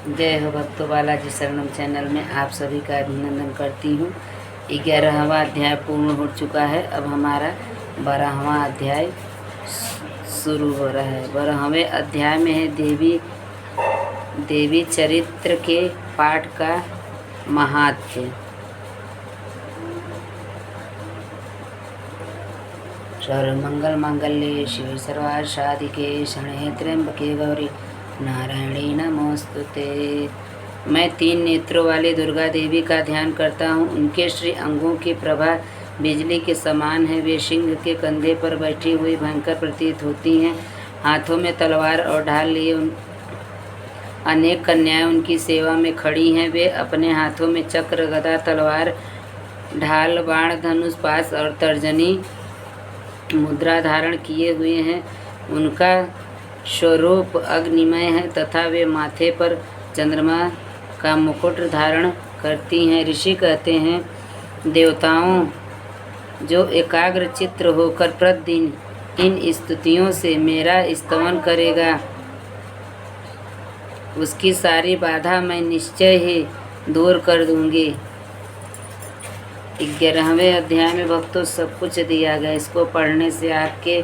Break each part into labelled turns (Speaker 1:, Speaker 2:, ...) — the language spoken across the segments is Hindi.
Speaker 1: जय हो भक्तों, बालाजी शरणम चैनल में आप सभी का अभिनंदन करती हूँ। 11वां अध्याय पूर्ण हो चुका है। अब हमारा 12वां अध्याय शुरू हो रहा है। 12वें अध्याय में है देवी चरित्र के पाठ का महात्म्य। सर्वमंगल मांगल्ये शिवे सर्वार्थ साधिके शरण्ये त्र्यंबके गौरी नारायणी नमोस्तुते। मैं 3 नेत्रों वाली दुर्गा देवी का ध्यान करता हूँ। उनके श्री अंगों की प्रभा बिजली के समान है। वे सिंह के कंधे पर बैठी हुई भयंकर प्रतीत होती हैं। हाथों में तलवार और ढाल लिए अनेक कन्याएं उनकी सेवा में खड़ी हैं। वे अपने हाथों में चक्र, गदा, तलवार, ढाल, बाण, धनुष, पाश और तर्जनी मुद्रा धारण किए हुए हैं। उनका स्वरूप अग्निमय है तथा वे माथे पर चंद्रमा का मुकुट धारण करती हैं। ऋषि कहते हैं, देवताओं जो एकाग्र चित्त होकर प्रतिदिन इन स्तुतियों से मेरा स्तवन करेगा, उसकी सारी बाधा मैं निश्चय ही दूर कर दूंगी। 11वें अध्याय में भक्तों सब कुछ दिया गया। इसको पढ़ने से आपके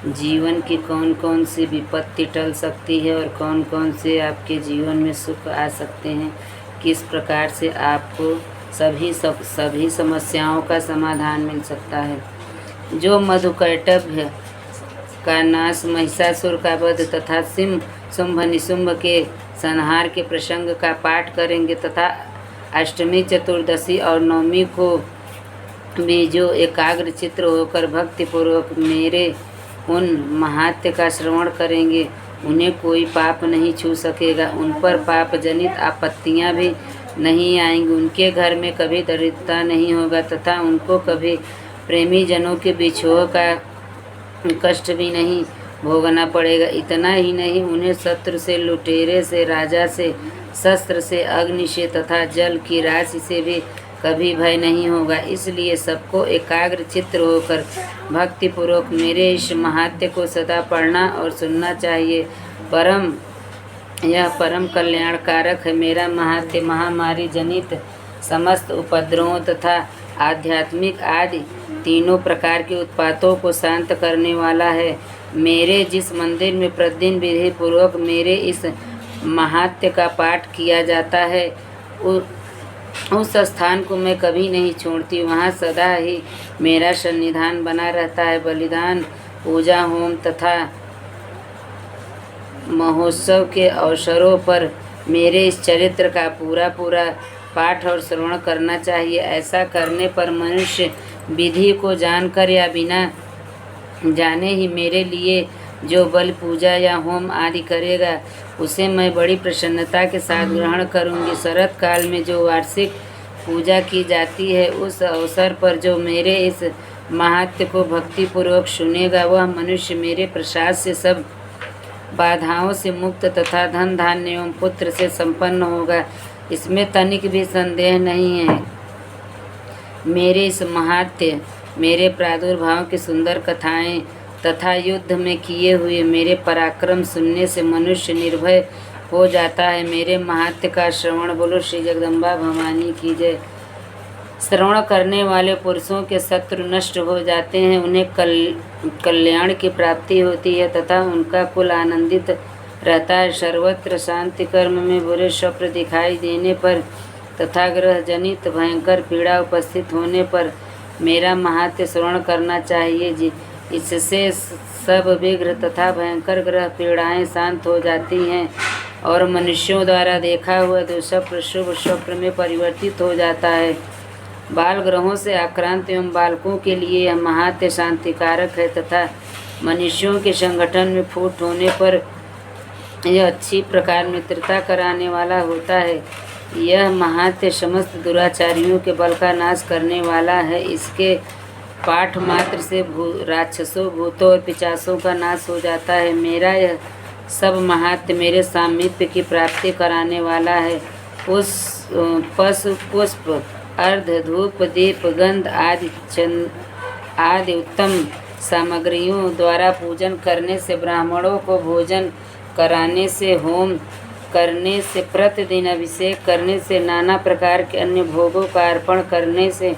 Speaker 1: जीवन की कौन कौन सी विपत्ति टल सकती है और कौन कौन से आपके जीवन में सुख आ सकते हैं, किस प्रकार से आपको सभी समस्याओं का समाधान मिल सकता है। जो मधुकैटभ का नाश, महिषासुर का वध तथा शुंभ निशुंभ के संहार के प्रसंग का पाठ करेंगे तथा अष्टमी, चतुर्दशी और नवमी को भी जो एकाग्र चित्र होकर भक्तिपूर्वक मेरे उन महात्म्य का श्रवण करेंगे, उन्हें कोई पाप नहीं छू सकेगा। उन पर पाप जनित आपत्तियां भी नहीं आएंगी। उनके घर में कभी दरिद्रता नहीं होगा तथा उनको कभी प्रेमी जनों के बिछोह का कष्ट भी नहीं भोगना पड़ेगा। इतना ही नहीं, उन्हें शत्रु से, लुटेरे से, राजा से, शस्त्र से, अग्नि से तथा जल की राशि से भी कभी भय नहीं होगा। इसलिए सबको एकाग्र चित्त होकर भक्तिपूर्वक मेरे इस महात्म्य को सदा पढ़ना और सुनना चाहिए। यह परम कल्याणकारक है। मेरा महात्म्य महामारी जनित समस्त उपद्रवों तथा आध्यात्मिक आदि तीनों प्रकार के उत्पातों को शांत करने वाला है। मेरे जिस मंदिर में प्रतिदिन विधि पूर्वक मेरे इस महात्म्य का पाठ किया जाता है, उस स्थान को मैं कभी नहीं छोड़ती। वहाँ सदा ही मेरा सन्निधान बना रहता है। बलिदान, पूजा, होम तथा महोत्सव के अवसरों पर मेरे इस चरित्र का पूरा पाठ और श्रवण करना चाहिए। ऐसा करने पर मनुष्य विधि को जानकर या बिना जाने ही मेरे लिए जो बलि, पूजा या होम आदि करेगा, उसे मैं बड़ी प्रसन्नता के साथ ग्रहण करूंगी। शरत काल में जो वार्षिक पूजा की जाती है, उस अवसर पर जो मेरे इस महात्म्य को भक्तिपूर्वक सुनेगा, वह मनुष्य मेरे प्रसाद से सब बाधाओं से मुक्त तथा धन, धान्य एवं पुत्र से संपन्न होगा। इसमें तनिक भी संदेह नहीं है। मेरे इस महात्म्य, मेरे प्रादुर्भाव की सुंदर कथाएं तथा युद्ध में किए हुए मेरे पराक्रम सुनने से मनुष्य निर्भय हो जाता है। मेरे महात्म्य का श्रवण, बोलो श्री जगदम्बा भवानी की जय। श्रवण करने वाले पुरुषों के शत्रु नष्ट हो जाते हैं, उन्हें कल्याण की प्राप्ति होती है तथा उनका कुल आनंदित रहता है। सर्वत्र शांति कर्म में बुरे स्वप्न दिखाई देने पर तथा ग्रह जनित भयंकर पीड़ा उपस्थित होने पर मेरा महात्म्य श्रवण करना चाहिए। इससे सब विघ्न तथा भयंकर ग्रह पीड़ाएं शांत हो जाती हैं और मनुष्यों द्वारा देखा हुआ दुष्स्वप्न शुभ स्वप्न में परिवर्तित हो जाता है। बाल ग्रहों से आक्रांत एवं बालकों के लिए यह महात्म्य शांतिकारक है तथा मनुष्यों के संगठन में फूट होने पर यह अच्छी प्रकार मित्रता कराने वाला होता है। यह महात्म्य समस्त दुराचारियों के बल का नाश करने वाला है। इसके पाठ मात्र से राक्षसों, भूतों और पिशाचों का नाश हो जाता है। मेरा यह सब महात्म्य मेरे सामीप्य की प्राप्ति कराने वाला है। पशु, पुष्प, अर्ध, धूप, दीप, गंध आदि उत्तम सामग्रियों द्वारा पूजन करने से, ब्राह्मणों को भोजन कराने से, होम करने से, प्रतिदिन अभिषेक करने से, नाना प्रकार के अन्य भोगों का अर्पण करने से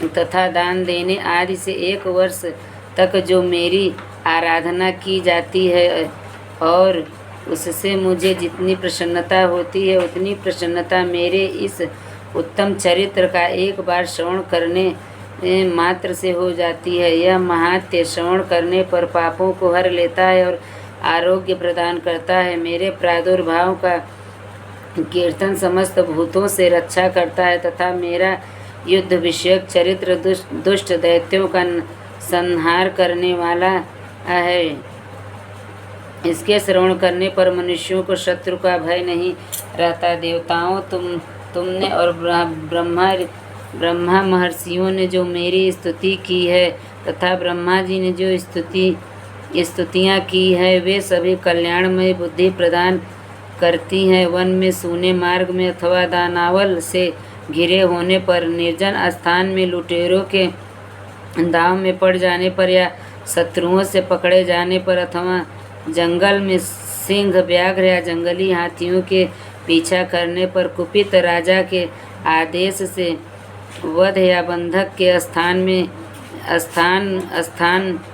Speaker 1: तथा दान देने आदि से 1 वर्ष तक जो मेरी आराधना की जाती है और उससे मुझे जितनी प्रसन्नता होती है उतनी प्रसन्नता मेरे इस उत्तम चरित्र का एक बार श्रवण करने मात्र से हो जाती है। यह महात्म्य श्रवण करने पर पापों को हर लेता है और आरोग्य प्रदान करता है। मेरे प्रादुर्भाव का कीर्तन समस्त भूतों से रक्षा करता है तथा मेरा युद्ध विषयक चरित्र दुष्ट दैत्यों का संहार करने वाला है। इसके श्रवण करने पर मनुष्यों को शत्रु का भय नहीं रहता। देवताओं, तुमने और ब्रह्मा महर्षियों ने जो मेरी स्तुति की है तथा ब्रह्मा जी ने जो स्तुतियाँ की है वे सभी कल्याणमय बुद्धि प्रदान करती हैं। वन में, सूने मार्ग में अथवा दानावल से घिरे होने पर, निर्जन स्थान में लुटेरों के दाव में पड़ जाने पर या शत्रुओं से पकड़े जाने पर अथवा जंगल में सिंह, व्याघ्र या जंगली हाथियों के पीछा करने पर, कुपित राजा के आदेश से वध या बंधक के स्थान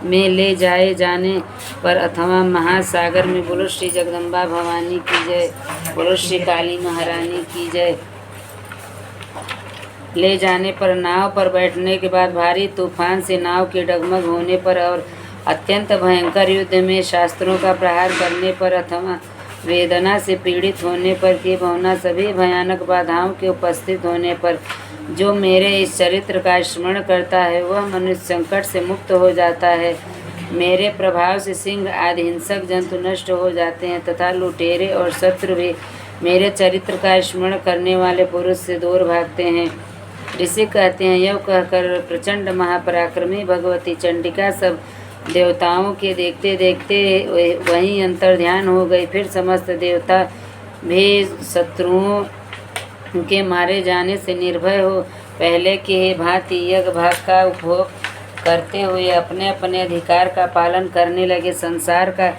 Speaker 1: में ले जाए जाने पर अथवा महासागर में, बोलो श्री जगदम्बा भवानी की जय, बोलो श्री काली महारानी की जय, ले जाने पर, नाव पर बैठने के बाद भारी तूफान से नाव के डगमग होने पर और अत्यंत भयंकर युद्ध में शास्त्रों का प्रहार करने पर अथवा वेदना से पीड़ित होने पर के भावना सभी भयानक बाधाओं के उपस्थित होने पर जो मेरे इस चरित्र का स्मरण करता है वह मनुष्य संकट से मुक्त हो जाता है। मेरे प्रभाव से सिंह आदि हिंसक जंतु नष्ट हो जाते हैं तथा लुटेरे और शत्रु भी मेरे चरित्र का स्मरण करने वाले पुरुष से दूर भागते हैं। ऋषि कहते हैं, यह कहकर प्रचंड महापराक्रमी भगवती चंडिका सब देवताओं के देखते देखते वहीं अंतर्ध्यान हो गई। फिर समस्त देवता भी शत्रुओं के मारे जाने से निर्भय हो पहले की ही भांति यज्ञ भाग का उपभोग करते हुए अपने अपने अधिकार का पालन करने लगे। संसार का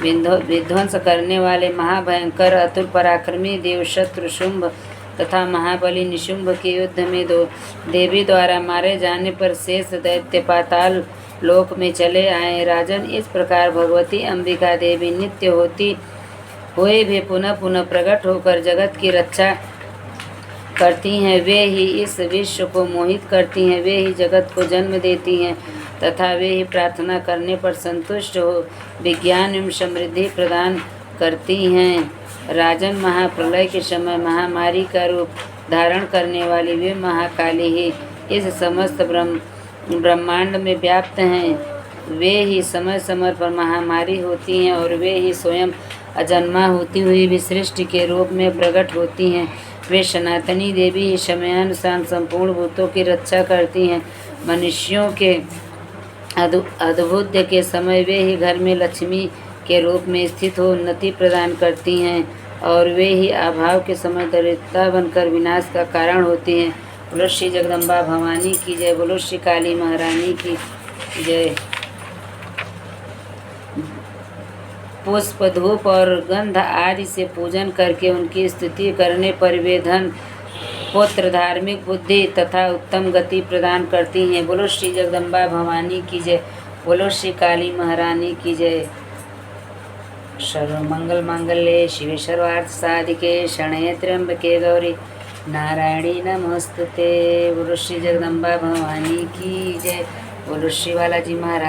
Speaker 1: विध्वंस करने वाले महाभयंकर अतुल पराक्रमी देव शत्रु शुंभ तथा महाबली निशुंभ के युद्ध में देवी द्वारा मारे जाने पर शेष दैत्य पाताल लोक में चले आए। राजन, इस प्रकार भगवती अंबिका देवी नित्य होती हुए भी पुनः पुनः प्रकट होकर जगत की रक्षा करती हैं। वे ही इस विश्व को मोहित करती हैं, वे ही जगत को जन्म देती हैं तथा वे ही प्रार्थना करने पर संतुष्ट हो विज्ञान एवं समृद्धि प्रदान करती हैं। राजन, महाप्रलय के समय महामारी का रूप धारण करने वाली वे महाकाली ही इस समस्त ब्रह्मांड में व्याप्त हैं। वे ही समय समय पर महामारी होती हैं और वे ही स्वयं अजन्मा होती हुई भी सृष्टि के रूप में प्रकट होती हैं। वे सनातनी देवी ही समयानुसार संपूर्ण भूतों की रक्षा करती हैं। मनुष्यों के अद्भुत के समय वे ही घर में लक्ष्मी के रूप में स्थित हो उन्नति प्रदान करती हैं और वे ही अभाव के समय दरिद्रता बनकर विनाश का कारण होती हैं। बोलो श्री जगदम्बा भवानी की जय, बोलो श्री काली महारानी की जय। पुष्प, धूप और गंध आदि से पूजन करके उनकी स्तुति करने पर वे धन, पुत्र, धार्मिक बुद्धि तथा उत्तम गति प्रदान करती हैं। बोलो श्री जगदम्बा भवानी की जय, बोलो श्री काली महारानी की जय। सर्वमंगल मांगल्ये शिवे सर्वार्थ साधिके शरण्ये त्र्यंबके गौरी नारायणी नमोस्तुते। बोलो श्री जगदम्बा भवानी की जय, बोलो श्री बालाजी महाराज।